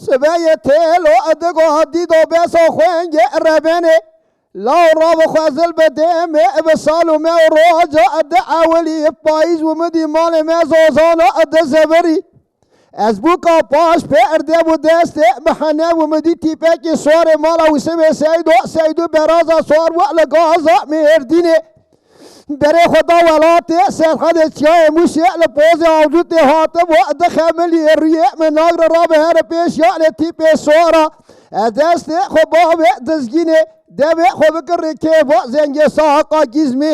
سبيتلو أدقو هديدو بيسو خوينجي ربيني لا راب خوازل بديم بسالو مي روجا أدعا ولي بايز ومدي مالي مي زوزانا أدى زبري از بوكا باش بيردي بو دستي بحنه ومدي تيباكي سواري مالا وسمي سيدو برازا سوار وعلى غازا ميرديني بره خدا ولاته سرخد چای موشی لپوز عوضت هاتم وقت خملی ریه من ناگر راب هر پیش یا لتی پیسورا دست خباب دزگینه دم خوب کر که با زنگ ساقا گزمی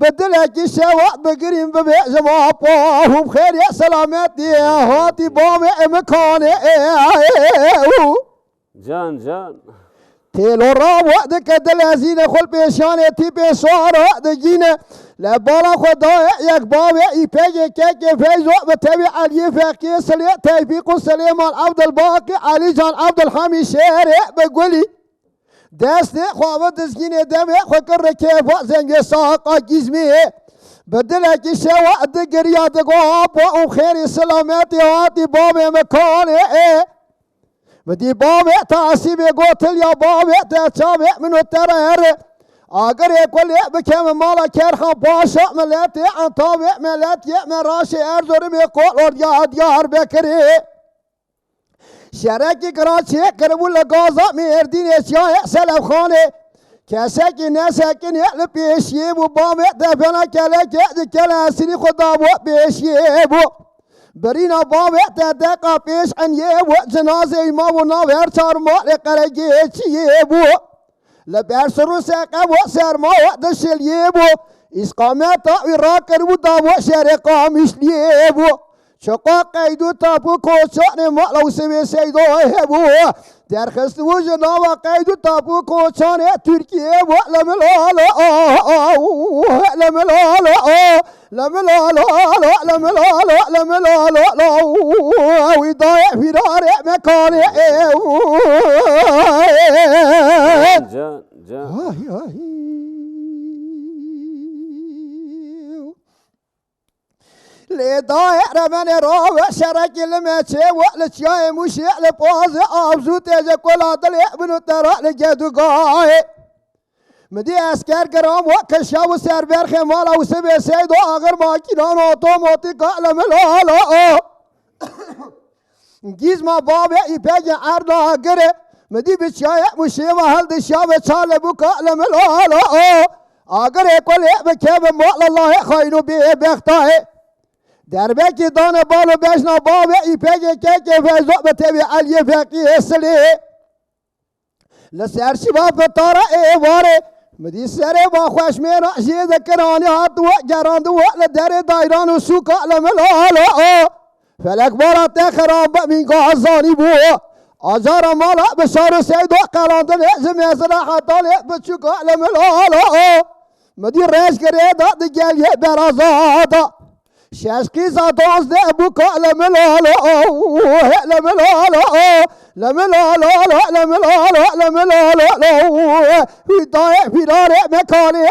بدل کی شوا بگریم به جما پاهم خیر سلامتی هاتی بام امکان جان تيلو راب وقت كدل ازين خل بيشان تي بيسوار وقت جينا لبالا خدايا يك بابا يبيجي كيكي فيزو بتبي علي فاكي سلي تيفيق سليمان عبد الباقي علي جان عبد الحميد شارع بقولي دستي خواب دزجيني دمي خكر كيف زنجي ساقا جزمي بدلك شوا دقريات قواب وخير سلامتي هاتي بابا مكاني بدي بابا تعصيبي قوتل يا بابا تتابع منو ترى اگر يقول بكم مالا كرخا باشا ملاتي عن طابع ملاتي مراشي ارزوري ميقول ورياد يار بكري شركي كراتشي كربو لغازا ميردين اشياء سلف خاني كساكي ناساكي يقلب بيشيبو بابا دفنا كلاكي كلا سني خدابو بيشيبو برينا بابا تدقى بيش عن يبو جنازي ما وناوير صار مالي قرقيتش يبو لبرسرو ساقبو سر ما وقتش يبو اسقامتا وراكر ودابو شرقا مش يبو شقا قيدو تابو كوشان مالو سمي سيدو يبو درخست وجناوا قيدو تابو كوشان تركيا لملالا لملالا ويضايع في دار مكاني جان لضايع رماني راوع شركي الماتشي وقلتشاي مشي لبوزي ابزو تيجي كل عدل يقبنو ترى لجدو قاي مدي اسكر كرام وكشاو سربر خمالا وسبي سيدو اگر ماكينان اوتوماتيك لملالا جيز ما بابا يبيجي عرضا اگر مدي بتشاي مشي وهل دشاو تشال بوكا لملالا اگر يقول بكيب مال الله خاينو بيه بختاه دربكي دان بالو بشنا بابا يبيجي كيكي فيزو بتبي علي فاقي اسلي لسير شباب بطارة واري مدي سري باخوش ميرا شي ذكراني هاتو جراندو لداري دايران وسوكا لملالا فلك بارا تخراب من قازاني بو اجارا مالا بشارو سيدو قلاندن زمي صراحة طالي بتشوكا لملالا مدي ريش كريدا دجالي برازادا شاشكي زادوز ده بوكا لملالا في دار مكاني